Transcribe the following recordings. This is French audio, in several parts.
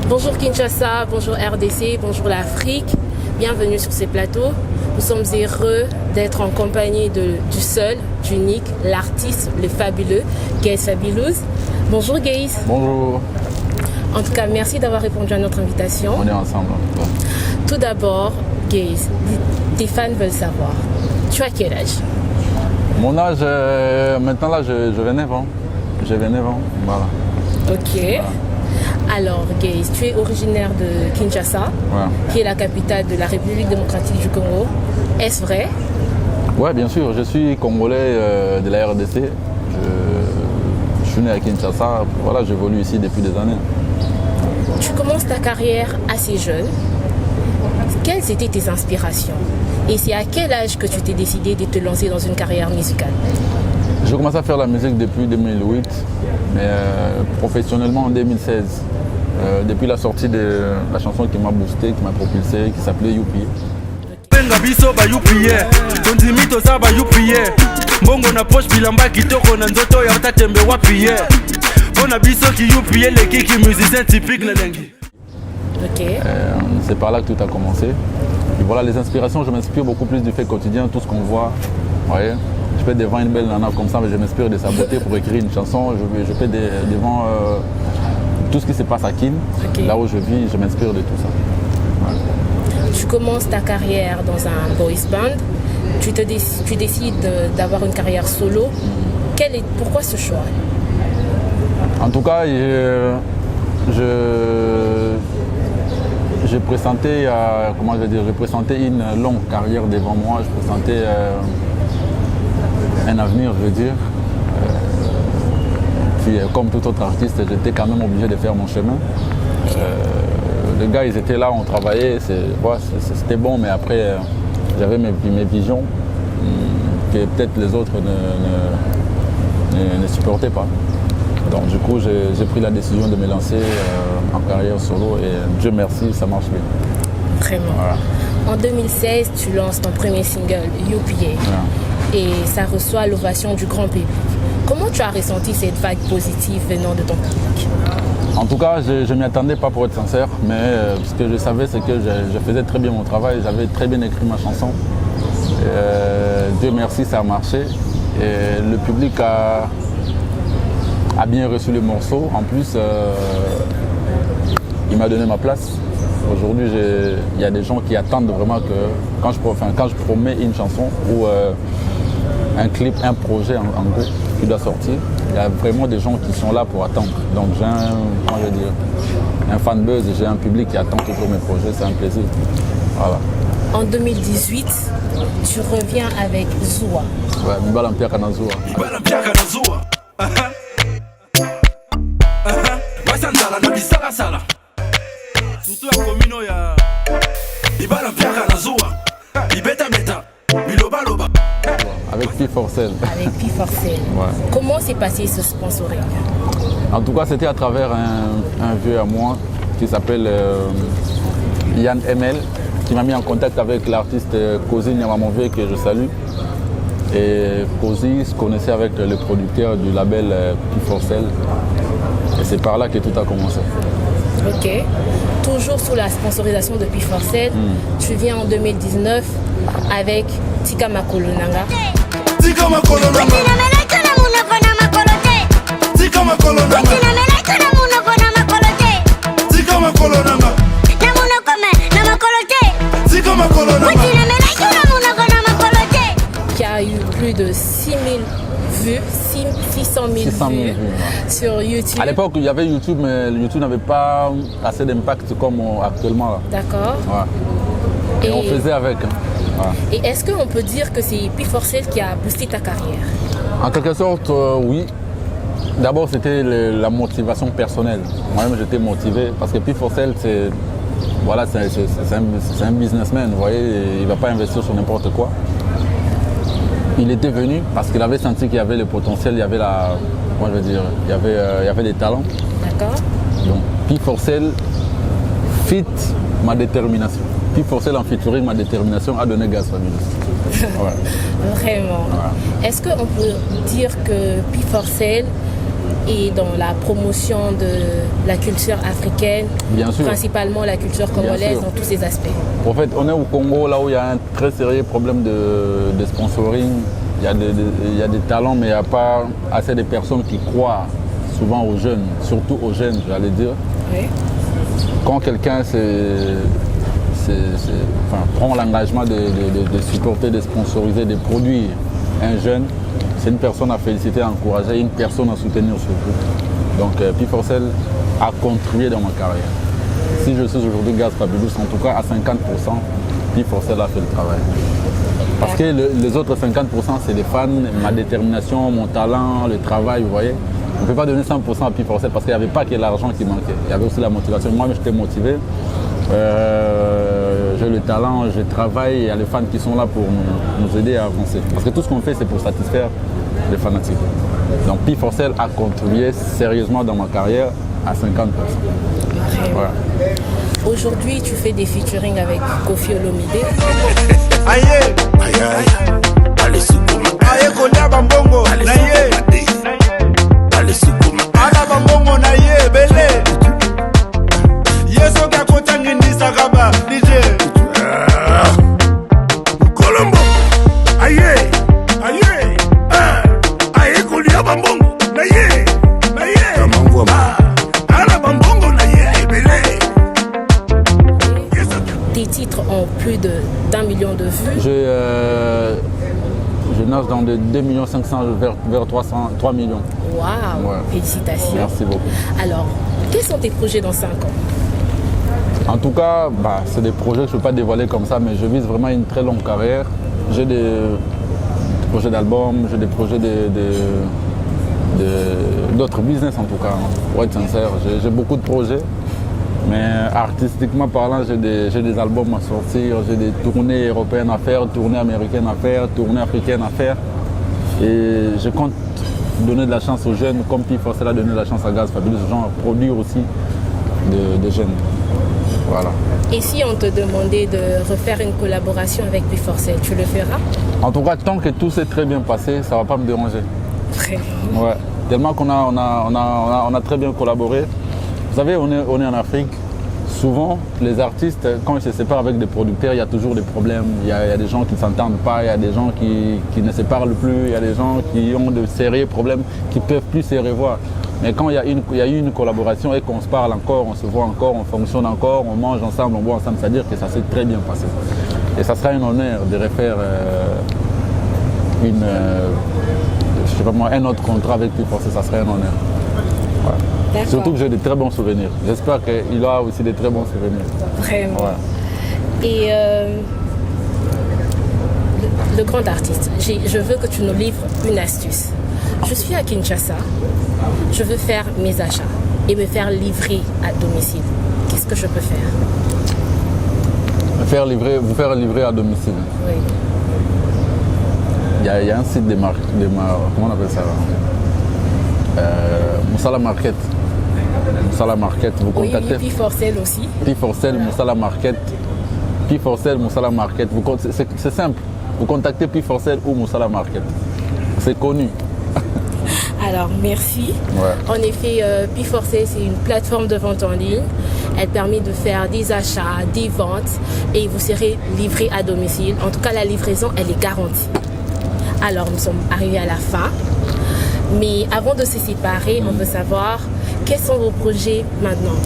Bonjour Kinshasa, bonjour RDC, bonjour l'Afrique. Bienvenue sur ces plateaux. Nous sommes heureux d'être en compagnie du seul, du unique, l'artiste, le fabuleux, Gaze Fabulous. Bonjour Gaze. Bonjour. En tout cas, merci d'avoir répondu à notre invitation. On est ensemble. Tout d'abord, Gaze, tes fans veulent savoir, tu as quel âge? Mon âge, maintenant là, je vais 9 ans. J'ai 29 ans, voilà. Ok. Voilà. Alors, Gaze, tu es originaire de Kinshasa, qui est la capitale de la République démocratique du Congo. Est-ce vrai? Oui, bien sûr. Je suis congolais de la RDC. Je suis né à Kinshasa. Voilà, j'évolue ici depuis des années. Tu commences ta carrière assez jeune. Quelles étaient tes inspirations? Et c'est à quel âge que tu t'es décidé de te lancer dans une carrière musicale? J'ai commencé à faire la musique depuis 2008, mais professionnellement en 2016. Depuis la sortie de la chanson qui m'a boosté, qui m'a propulsé, qui s'appelait Youpi. C'est par là que tout a commencé. Et voilà, les inspirations, je m'inspire beaucoup plus du fait quotidien, tout ce qu'on voit. Voyez, je peux devant une belle nana comme ça, mais je m'inspire de sa beauté pour écrire une chanson. Je peux devant tout ce qui se passe à Kin, là où je vis, je m'inspire de tout ça. Ouais. Tu commences ta carrière dans un boys band, tu décides d'avoir une carrière solo. Pourquoi ce choix? En tout cas, je présentais, je présentais une longue carrière devant moi, je présentais un avenir, je veux dire. Puis comme tout autre artiste, j'étais quand même obligé de faire mon chemin. Les gars, ils étaient là, on travaillait, c'était bon, mais après, j'avais mes visions que peut-être les autres ne supportaient pas. Donc du coup, j'ai pris la décision de me lancer en carrière solo et Dieu merci, ça marche bien. Vraiment. Voilà. En 2016, tu lances ton premier single, Youpi, et ça reçoit l'ovation du grand public. Comment tu as ressenti cette vague positive venant de ton public? En tout cas, je ne m'y attendais pas pour être sincère, mais ce que je savais, c'est que je faisais très bien mon travail, j'avais très bien écrit ma chanson. Dieu merci, ça a marché. Et le public a bien reçu le morceau. En plus, il m'a donné ma place. Aujourd'hui, il y a des gens qui attendent vraiment que quand je promets une chanson ou un clip, un projet en gros qui doit sortir, il y a vraiment des gens qui sont là pour attendre. Donc j'ai un fanbuzz, j'ai un public qui attend toujours mes projets, c'est un plaisir. Voilà. En 2018, tu reviens avec Zoua. Ouais, Mbala Mpiaka na Zoua. Mbala Mpiaka na Zoua. Basandala na bisala sala. Surtout ya komino ya Mbala Mpiaka na Zoua. Ibeta beta. Biloba loba. Avec P4Cell. Avec P4Cell. Ouais. Comment s'est passé ce sponsoring? En tout cas, c'était à travers un vieux à moi qui s'appelle Yann ML, qui m'a mis en contact avec l'artiste Kozi Nyamamove, que je salue. Et Kozi se connaissait avec le producteur du label P4Cell. Et c'est par là que tout a commencé. Ok. Toujours sous la sponsorisation de P4Cell, tu viens en 2019 avec Tika Makolo Nanga. Tika Makolo Nanga. Tika Makolo Nanga. Tika Makolo Nanga. Tika Makolo Nanga. Qui a eu plus de 600 000 vues sur YouTube. À l'époque, il y avait YouTube, mais YouTube n'avait pas assez d'impact comme actuellement. D'accord. Ouais. Et on faisait avec. Voilà. Et est-ce qu'on peut dire que c'est P4Cell qui a boosté ta carrière? En quelque sorte, oui. D'abord, c'était la motivation personnelle. Moi-même, j'étais motivé parce que P4Cell, c'est un businessman. Vous voyez, il ne va pas investir sur n'importe quoi. Il était venu parce qu'il avait senti qu'il y avait le potentiel, il y avait il y avait des talents. D'accord. Donc, P4Cell fit ma détermination. P4Cell en featuring ma détermination à donner Gaze Fabulous. Ouais. Vraiment. Ouais. Est-ce qu'on peut dire que P4Cell et dans la promotion de la culture africaine, Bien sûr. principalement la culture congolaise dans tous ses aspects. En fait, on est au Congo, là où il y a un très sérieux problème de sponsoring. Il y a des talents, mais il n'y a pas assez de personnes qui croient souvent aux jeunes, surtout aux jeunes, j'allais dire. Oui. Quand quelqu'un prend l'engagement de supporter, de sponsoriser, de produire un jeune, c'est une personne à féliciter, à encourager, une personne à soutenir surtout. Donc P4Cell a contribué dans ma carrière. Si je suis aujourd'hui Gaz Fabulous, en tout cas à 50%, P4Cell a fait le travail. Parce que les autres 50%, c'est les fans, ma détermination, mon talent, le travail, vous voyez. On ne peut pas donner 100% à P4Cell parce qu'il n'y avait pas que l'argent qui manquait. Il y avait aussi la motivation. Moi, j'étais motivé. J'ai le talent, je travaille, il y a les fans qui sont là pour nous aider à avancer. Parce que tout ce qu'on fait, c'est pour satisfaire les fanatiques. Donc P4Cell a contribué sérieusement dans ma carrière à 50%. Voilà. Aujourd'hui, tu fais des featuring avec Koffi Olomide. Aïe, aïe, aïe. Allez, Soukouma. Aïe, Kolia Bambongo. Naïe. Allez, Soukouma. Ala Bambongo, naïe, belé. Yeso Kakota Nindi Sakaba, DJ. Colombo. Aïe, aïe. Aïe, Kolia Bambongo. Naïe. Naïe. Ala Bambongo, naïe, belé. Tes titres ont plus d'1 million de vues. Je nage dans de 2 500 000 vers 3 millions. Waouh, Ouais. félicitations. Merci beaucoup. Alors, quels sont tes projets dans 5 ans? En tout cas, c'est des projets que je ne peux pas dévoiler comme ça, mais je vise vraiment une très longue carrière. J'ai des projets d'albums, j'ai des projets d'autres business en tout cas, hein, pour être sincère. J'ai beaucoup de projets, mais artistiquement parlant, j'ai des albums à sortir, j'ai des tournées européennes à faire, tournées américaines à faire, tournées africaines à faire. Et je compte donner de la chance aux jeunes, comme P4Cell a donné de la chance à Gaz Fabulous, genre produire aussi des jeunes. Voilà. Et si on te demandait de refaire une collaboration avec P4Cell, tu le feras? En tout cas, tant que tout s'est très bien passé, ça ne va pas me déranger. Vraiment. Ouais. Tellement qu'on a très bien collaboré. Vous savez, on est en Afrique. Souvent, les artistes, quand ils se séparent avec des producteurs, il y a toujours des problèmes. Il y a des gens qui ne s'entendent pas, il y a des gens qui ne se parlent plus, il y a des gens qui ont de sérieux problèmes, qui ne peuvent plus se revoir. Mais quand il y a eu une collaboration et qu'on se parle encore, on se voit encore, on fonctionne encore, on mange ensemble, on boit ensemble, c'est-à-dire que ça s'est très bien passé. Et ça sera un honneur de refaire un autre contrat avec P4Cell, ça serait un honneur. Ouais. Surtout que j'ai de très bons souvenirs. J'espère qu'il aura aussi de très bons souvenirs. Vraiment. Ouais. Et le grand artiste, je veux que tu nous livres une astuce. Je suis à Kinshasa, je veux faire mes achats et me faire livrer à domicile. Qu'est-ce que je peux faire? Vous faire livrer à domicile. Oui. Il y a un site de marque, comment on appelle ça là? Moussala Market. Moussala Market, vous contactez. Oui, P4Cell aussi. P4Cell, Moussala Market. P4Cell, Moussala Market. C'est simple. Vous contactez P4Cell ou Moussala Market. C'est connu. Alors, merci. Ouais. En effet, P4Cell, c'est une plateforme de vente en ligne. Elle permet de faire des achats, des ventes et vous serez livré à domicile. En tout cas, la livraison, elle est garantie. Alors, nous sommes arrivés à la fin. Mais avant de se séparer, on veut savoir quels sont vos projets maintenant.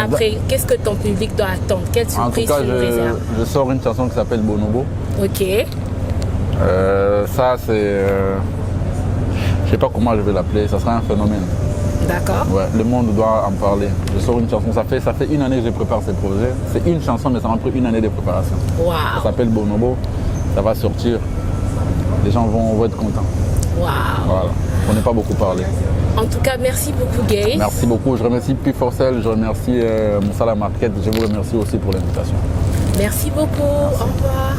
Après, qu'est-ce que ton public doit attendre? Quelle surprise En tout cas, tu nous réserves? je sors une chanson qui s'appelle Bonobo. Ok. Ça, c'est... je sais pas comment je vais l'appeler, ça sera un phénomène. D'accord. Ouais, le monde doit en parler. Je sors une chanson, ça fait une année que je prépare ce projet. C'est une chanson, mais ça m'a pris une année de préparation. Waouh. Ça s'appelle Bonobo, ça va sortir. Les gens vont être contents. Waouh. Voilà. On n'est pas beaucoup parlé. En tout cas, merci beaucoup, Gaze. Merci beaucoup. Je remercie P4Cell, je remercie Moussala Market. Je vous remercie aussi pour l'invitation. Merci beaucoup. Au revoir.